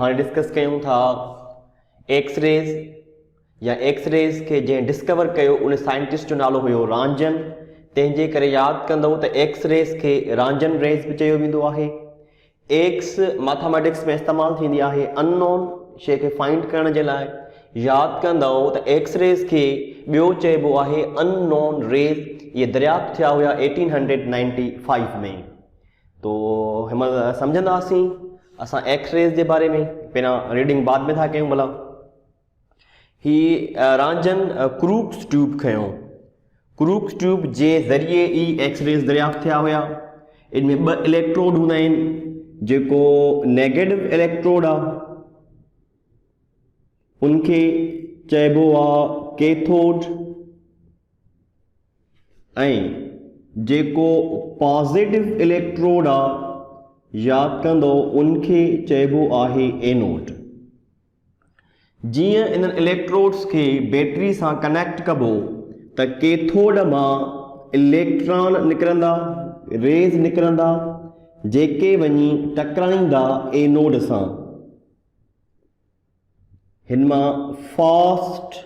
हाँ डिस्कस कयूं था एक्सरेज या एक्सरेज के जैं डिस्कवर कयो उन साइंटिस्ट जो नालो हुयो रांजन। तंहिंजे करे यादि कंदव त एक्सरेज के रांजन रेज भी चयो वेंदो आहे। एक्स मैथमेटिक्स में इस्तेमाल थींदी आहे अननोन शइ खे फाइंड करण जे लाइ। यादि कंदव त एक्सरेज के ॿियो चइबो आहे अननोन रेज। ये दरियाफ़्त थिया हुआ 1895 में। तो हिनमहिल सम्झंदासीं असां एक्सरेज जे बारे में। पहिरियां रीडिंग बाद में था कयूं भला। ही रांजन क्रूक्स ट्यूब खयों। क्रूक्स ट्यूब जे ज़रिए ई एक्सरेज दरियाफ़्त थिया हुआ। इनमें 2 इलेक्ट्रोड हूंदा आहिनि। जेको नेगेटिव इलेक्ट्रोड आहे उनखे चइबो आहे कैथोड ऐं जेको पॉजिटिव इलेक्ट्रोड आहे यादि कंदो उनखे चइबो आहे एनोड। जीअं इन्हनि इलेक्ट्रोड्स खे बैटरी सां कनेक्ट कबो त कैथोड मां इलेक्ट्रॉन निकिरंदा, रेज निकिरंदा, जेके वञी टकराईंदा एनोड सां। हिन मां फास्ट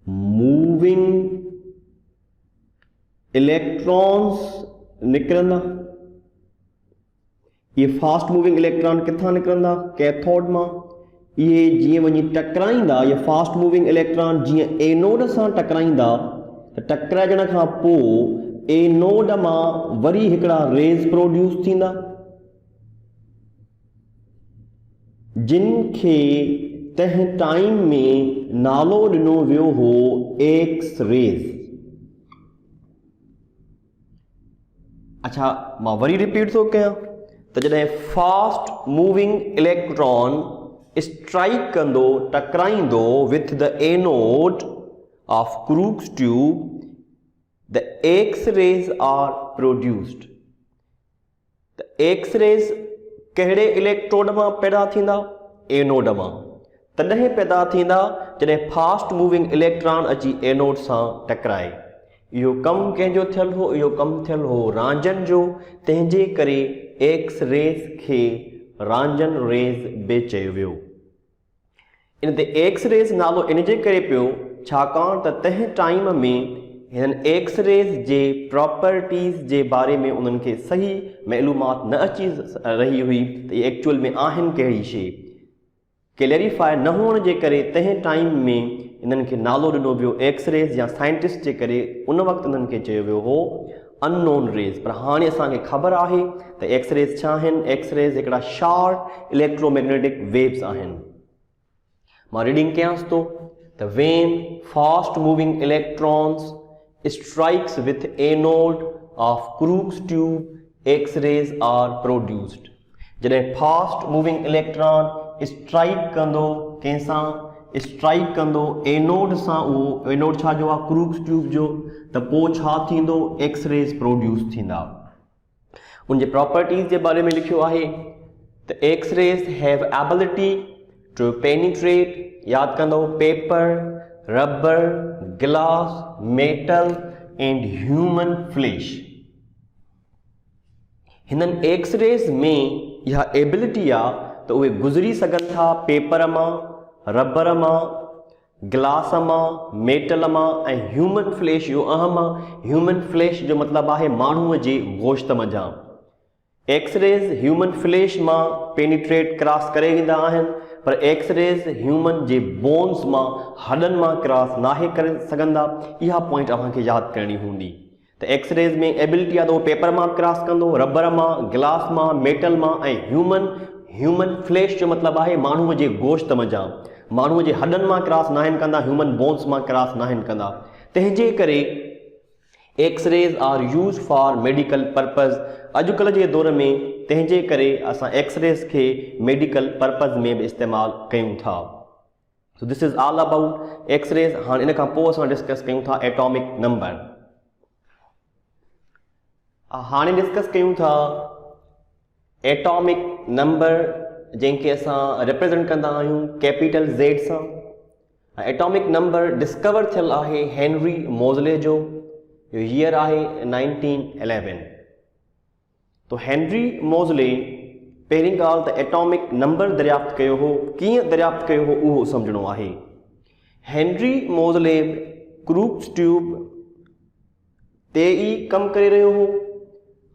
मूविंग इलेक्ट्रॉन्स निकिरंदा। ये फास्ट मूविंग इलेक्ट्रॉन किथां निकिरंदा? कैथोड मां। ये जीअं वञी टकराईंदा, ये फास्ट मूविंग इलेक्ट्रॉन जीअं एनोड सां टकराईंदा त टकराइजण खां पोइ एनोड मां वरी हिकिड़ा रेज प्रोड्यूस थींदा जिन खे तंहिं टाइम में नालो ॾिनो वियो हो एक्स रेज। अच्छा मां वरी रिपीट थो कयां त जॾहिं फास्ट मूविंग इलेक्ट्रॉन स्ट्राइक कंदो, टकराईंदो with the anode of Crookes tube, the X rays are produced. The X rays कहिड़े इलेक्ट्रोड मां पैदा थींदा? एनोड मां। तॾहिं पैदा थींदा जॾहिं फास्ट मूविंग इलेक्ट्रॉन अची एनोड सां टकराए। इहो कमु कंहिंजो थियल हो? इहो कमु थियल हो रांजन जो। तंहिंजे करे एक्स रेज खे रांजन रेज बि चयो वियो। इन ते एक्स रेज नालो इनजे करे पियो छाकाणि त तंहिं टाइम में हिननि एक्स रेज जे प्रॉपर्टीज़ जे बारे में उन्हनि खे सही मालूमात न अची रही हुई त इहे एक्चुअल में आहिनि कहिड़ी शइ। क्लैरिफाई न हुअण जे करे तंहिं टाइम में इन्हनि खे नालो ॾिनो वियो एक्स रेज या साइंटिस्ट जे करे उन वक़्तु इन्हनि खे चयो वियो हो अननोन रेज। पर हाणे असांखे ख़बर आहे त एक्स रेज छा आहिनि। एक्स रेज हिकिड़ा शार्ट इलेक्ट्रोमैग्नेटिक वेव्स आहिनि। मां रीडिंग कयांसि थो त when fast moving electrons strikes with anode of Crookes tube, X-rays are produced। जॾहिं फास्ट मूविंग इलेक्ट्रॉन स्ट्राइक कंदो कंहिंसां, स्ट्राइक कंदो एनोड सां, उहो एनोड छा जो आहे? क्रूक्स ट्यूब जो। त पोइ छा थींदो? एक्स रेज प्रोड्यूस थींदा। उनजे प्रॉपर्टीज़ जे बारे में लिखियो आहे त X rays have ability to penetrate. यादि कंदो paper, rubber, glass, metal and human flesh. हिननि एक्स रेज में इहा एबिलिटी आहे त उहे गुज़री सघनि था पेपर मां, रबर मां, ग्लास मां, मेटल मां ऐं ह्यूमन फ्लैश। इहो अहम आहे। ह्यूमन फ्लैश जो मतिलबु आहे माण्हूअ जे गोश्त मज़ा। एक्स रेज ह्यूमन फ्लैश मां पेनिट्रेट क्रॉस करे वेंदा आहिनि, पर एक्स रेज ह्यूमन जे बोन्स मां, हॾनि मां क्रॉस नाहे करे सघंदा। इहा पॉइंट असांखे यादि करणी हूंदी त एक्स रेज में एबिलिटी आहे त उहो पेपर मां क्रॉस कंदो, रबर मां, ग्लास मां, मेटल मां ऐं ह्यूमन फ्लैश जो मतिलबु आहे माण्हूअ जे गोश्त मज़ा। माण्हूअ जे हॾनि मां क्रॉस नाहिनि कंदा, ह्यूमन बोन्स मां क्रॉस नाहिनि कंदा। तंहिंजे करे X rays are used for medical purpose. अॼुकल्ह जे दौर में तंहिंजे करे असां एक्स रेज खे मेडिकल पर्पज़ में बि इस्तेमालु कयूं था। So this is all about X rays. हाणे इन खां पोइ असां डिस्कस कयूं था एटॉमिक नंबर। हाणे डिस्कस कयूं था एटॉमिक नंबर जंहिंखे असां रिप्रेज़ेंट कंदा आहियूं कैपिटल ज़ेड सां। एटॉमिक नंबर डिस्कवर थियल आहे हेनरी मोज़ले जो। ईयर आहे 1911। तो हेनरी मोज़ले पहिरीं ॻाल्हि त एटॉमिक नंबर दरियाफ़्त कयो हो, कीअं दरियाफ़्त कयो हो उहो सम्झणो आहे। हेनरी मोज़ले क्रूक्स ट्यूब ते ई कमु करे रहियो हो।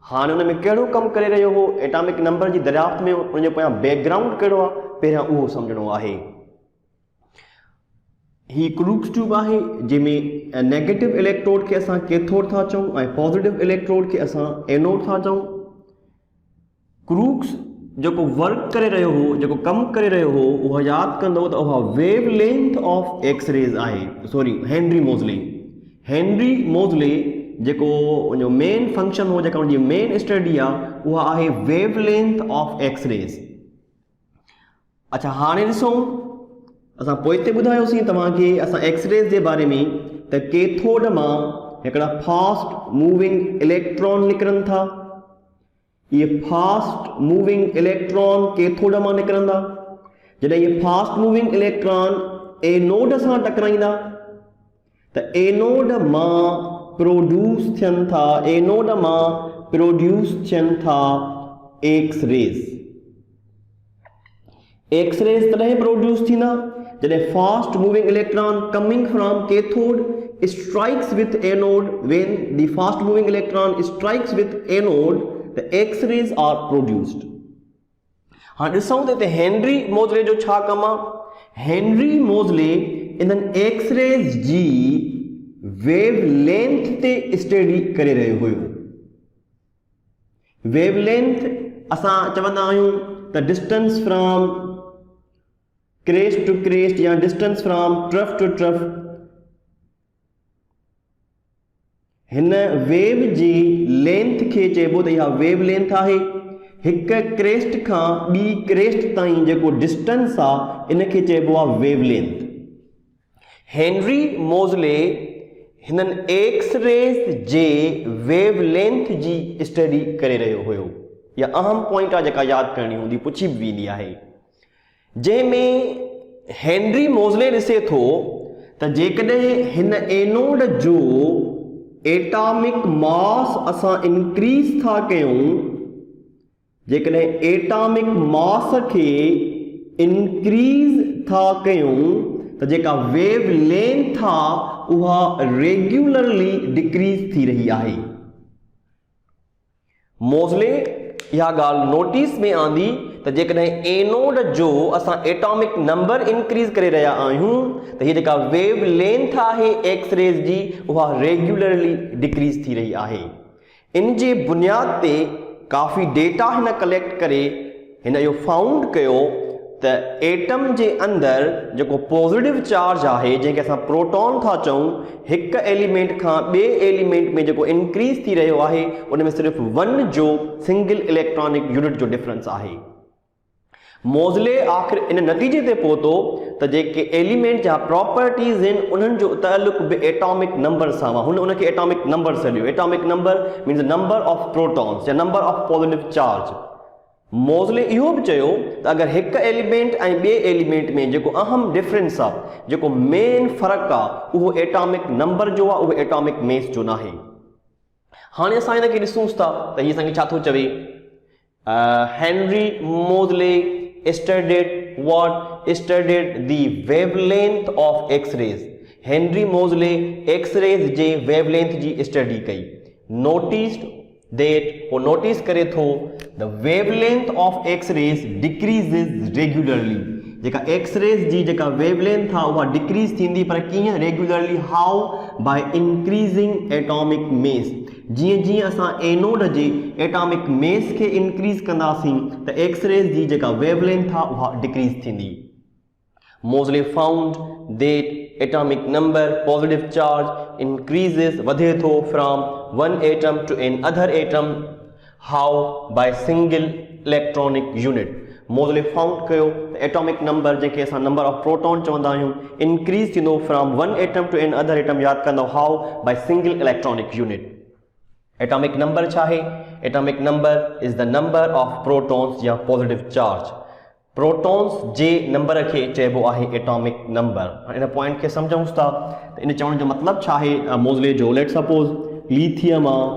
हाणे हुन में कहिड़ो कमु करे रहियो हो, एटॉमिक नंबर जी दरियाफ़्त में हुनजे पोयां बैकग्राउंड कहिड़ो आहे, पहिरियां उहो सम्झणो आहे। ही क्रूक्स ट्यूब आहे जंहिंमें नेगेटिव इलेक्ट्रोड खे असां कैथोड था चऊं ऐं पॉजिटिव इलेक्ट्रोड खे असां एनोड था चऊं। क्रूक्स जेको वर्क करे रहियो हो, जेको कमु करे रहियो हो, उहा यादि कंदो त उहा wave length of X rays आहे। सॉरी, हेनरी मोज़ले जेको उनजो मेन फंक्शन हो, जेका उनजी मेन स्टडी आहे, उहा आहे wave length of X rays. अच्छा, हाणे ॾिसूं, असां पोइते ॿुधायोसीं तव्हांखे असां एक्स रेज़ जे बारे में त कैथोड मां हिकिड़ा फास्ट मूविंग इलेक्ट्रॉन निकिरनि था। ये फास्ट मूविंग इलेक्ट्रॉन कैथोड मां निकिरंदा। जॾहिं ये फास्ट मूविंग इलेक्ट्रॉन एनोड सां टकराईंदा त एनोड मां प्रोड्यूस थियनि था एक्स रेज़। एक्स रेज़ तॾहिं प्रोड्यूस थींदा जॾहिं fast moving electron coming from cathode strikes with anode. When the fast moving electron strikes with anode, the X rays are produced. हाँ, ॾिसूं त हेनरी मोज़ले जो छा कमु आहे। हेनरी मोज़ले इन्हनि एक्स रेज़ जी वेव लेंथ ते स्टडी करे रहियो हुयो। वेव लेंथ असां चवंदा आहियूं त distance from crest to crest या distance from trough to trough. हिन वेव जी लेंथ खे चइबो त इहा वेव लेंथ आहे। हिक क्रेस्ट खां ॿी क्रेस्ट ताईं जेको डिस्टेंस आहे, इन खे चइबो आहे वेव लेंथ। हेनरी मोज़ले हिननि एक्स रेज़ जे वेव लेंथ जी स्टडी करे रहियो हुयो। इहा अहम पॉइंट आहे जेका यादि करणी हूंदी, पुछी बि वेंदी आहे। जंहिंमें हेनरी मोज़ले ॾिसे थो त जेकॾहिं हिन एनोड जो एटॉमिक मास असां इंक्रीज था कयूं, जेकॾहिं एटॉमिक मास खे इंक्रीज था कयूं त जेका वेव लेंथ आहे उहा रेगुलरली डिक्रीज थी रही आहे। मोज़ले इहा ॻाल्हि नोटिस में आंदी त जेकॾहिं एनोड जो असां एटॉमिक नंबर इंक्रीज करे रहिया आहियूं त हीअ जेका वेव लेंथ आहे एक्स रेज़ जी, उहा रेगुलरली डिक्रीज थी रही आहे। इन जे बुनियाद ते काफ़ी डेटा हिन कलेक्ट करे हिन इहो फाउंड कयो त एटम जे अंदरि जेको पॉजिटिव चार्ज आहे, जंहिंखे असां प्रोटॉन था चऊं, हिक एलिमेंट खां ॿिए एलिमेंट में जेको इंक्रीज थी रहियो आहे, उन में सिर्फ़ु 1 जो सिंगल इलेक्ट्रॉनिक यूनिट जो डिफरेंस आहे। मोज़ले आख़िर इन नतीजे ते पहुतो त जेके एलिमेंट जा प्रॉपर्टीज़ आहिनि, उन्हनि जो ताल्लुक़ बि एटॉमिक नंबर सां हुआ। उनखे एटॉमिक नंबर सॾियो। Atomic number means number of protons या नंबर ऑफ पॉजिटिव चार्ज। मोज़ले इहो बि चयो त अगरि हिक एलिमेंट ऐं ॿिए एलिमेंट में जेको अहम डिफरेंस आहे, जेको मेन फ़र्क़ु आहे, उहो एटॉमिक नंबर जो आहे, उहो एटॉमिक मेस जो न आहे। हाणे असां हिनखे ॾिसूंसि था त हीअ असांखे छा थो चवे। Henry Moseley studied the wavelength of X-rays. Henry Moseley X rays जे वेवलेंथ जी स्टडी कई। नोटिस्ड दैट वो नोटिस करे थो the wavelength of X rays decreases regularly. जेका एक्स रेज़ जी जेका वेवलेंथ आहे उहा डिक्रीज़ थींदी, पर कीअं? रेगुलरली। How? By increasing atomic mass. जीअं जीअं असां एनोड जे एटॉमिक मेस खे इंक्रीज़ कंदासीं त एक्स रेज़ जी जेका वेवलेंथ आहे उहा डिक्रीज़ थींदी। Moseley found that atomic number positive charge increases, वधे थो from one atom to another atom. How? By single electronic unit. Moseley found कयो त एटॉमिक नंबर, जंहिंखे असां नंबर ऑफ प्रोटॉन चवंदा आहियूं, इंक्रीज़ थींदो from one atom to another atom. यादि कंदो। How? By single electronic unit. Atomic number छा आहे? Atomic number is the number of protons या पॉजिटिव चार्ज। प्रोटॉन्स जे नंबर खे चइबो आहे एटॉमिक नंबर। इन पॉइंट खे सम्झूंसि था त इन चवण जो मतिलबु छा आहे मोज़ले जो। लेट सपोज़ लिथियम आहे,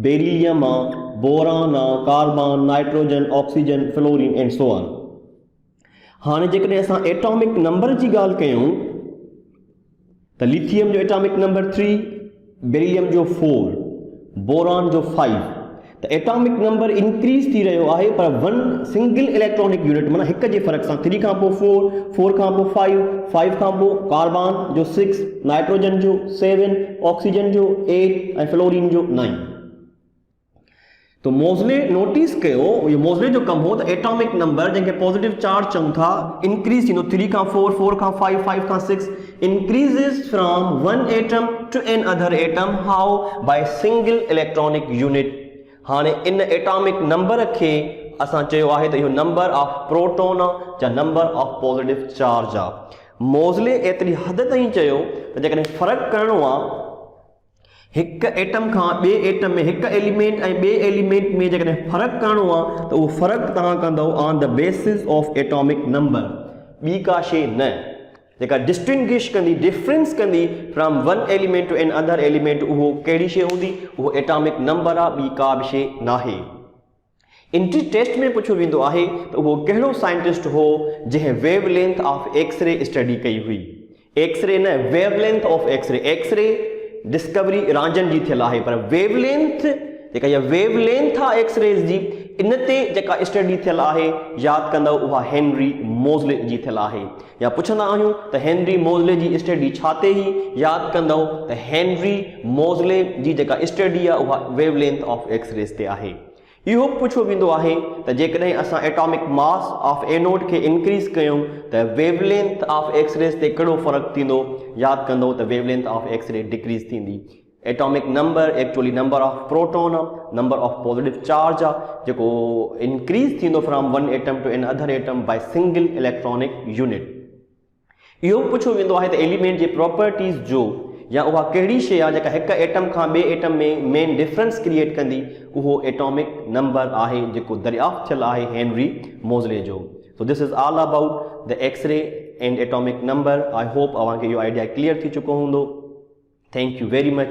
बेरिलियम आहे, बोरान आहे, carbon, nitrogen, oxygen, fluorine and so on. हाणे जेकॾहिं असां एटॉमिक नंबर जी ॻाल्हि कयूं त लिथियम जो एटॉमिक नंबर 3, बेरिलियम जो 4, बोरान जो 5। त एटॉमिक नंबर इंक्रीज थी रहियो आहे पर वन सिंगल इलेक्ट्रॉनिक यूनिट माना हिक जे फ़र्क़ सां। 3 खां पोइ 4, 4 खां पोइ 5, 5 खां पोइ कार्बन जो 6, नाइट्रोजन जो 7, ऑक्सीजन जो 8 ऐं फ्लोरीन जो 9। तो मोज़ले नोटिस कयो, इहो मोज़ले जो कमु हो त एटॉमिक नंबर जंहिंखे पॉजिटिव चार्ज चऊं था इंक्रीज थींदो। 3 खां 4, 4 खां 5, 5 खां 6 increases from one atom to another atom. How? By single electronic unit. हाणे इन एटॉमिक नंबर खे असां चयो आहे त इहो नंबर ऑफ प्रोटॉन आहे या नंबर ऑफ पॉजिटिव चार्ज आहे। मोज़ले एतिरी हद ताईं चयो त जेकॾहिं फ़र्क़ु करणो आहे हिक एटम खां ॿिए एटम में, हिक एलिमेंट ऐं ॿिए एलिमेंट में जेकॾहिं फ़र्क़ु करणो आहे त उहो फ़र्क़ु तव्हां कंदव on the basis of atomic number, ॿी का शइ न। जेका डिस्टिंग्विश कंदी, डिफरेंस कंदी from one element to another element, उहो कहिड़ी शइ हूंदी? उहो एटॉमिक नंबर आहे, ॿी का बि शइ नाहे। एंट्री टेस्ट में पुछियो वेंदो आहे त उहो कहिड़ो साइंटिस्ट हो जंहिं वेवलेंथ ऑफ एक्सरे स्टडी कई हुई। एक्सरे न, wavelength of X-ray. X-ray discovery Roentgen जी थियल आहे पर वेवलेंथ जेका इहा वेवलेंथ आहे एक्सरेज जी, इन ते जेका स्टडी थियल आहे यादि कंदव उहा हेनरी मोज़ले जी थियल आहे। या पुछंदा आहियूं त हेनरी मोज़ले जी स्टडी छा ते ही, यादि कंदव त हेनरी मोज़ले जी जेका स्टडी आहे उहा वेवलेंथ ऑफ एक्सरेज ते आहे। इहो पुछियो वेंदो आहे त जेकॾहिं असां एटॉमिक मास ऑफ एनोड खे इंक्रीज़ कयूं त वेवलेंथ ऑफ एक्सरेज ते कहिड़ो फ़र्क़ु थींदो? यादि कंदो त वेवलेंथ ऑफ एक्सरे डिक्रीज़ थींदी। Atomic number actually number of proton आहे, नंबर ऑफ पॉजिटिव चार्ज आहे जेको इंक्रीज़ थींदो from one atom to another atom by single electronic unit. इहो पुछियो वेंदो आहे त एलिमेंट जे प्रॉपर्टीज़ जो या उहा कहिड़ी शइ आहे जेका हिक एटम खां ॿिए एटम में मेन डिफरेंस क्रिएट कंदी, उहो एटॉमिक नंबर आहे जेको दरियाफ़्त थियल आहे हेनरी मोज़ले जो। So this is all about the X ray and atomic number. I hope अव्हांखे इहो आइडिया क्लियर थी चुको हूंदो। Thank you very much.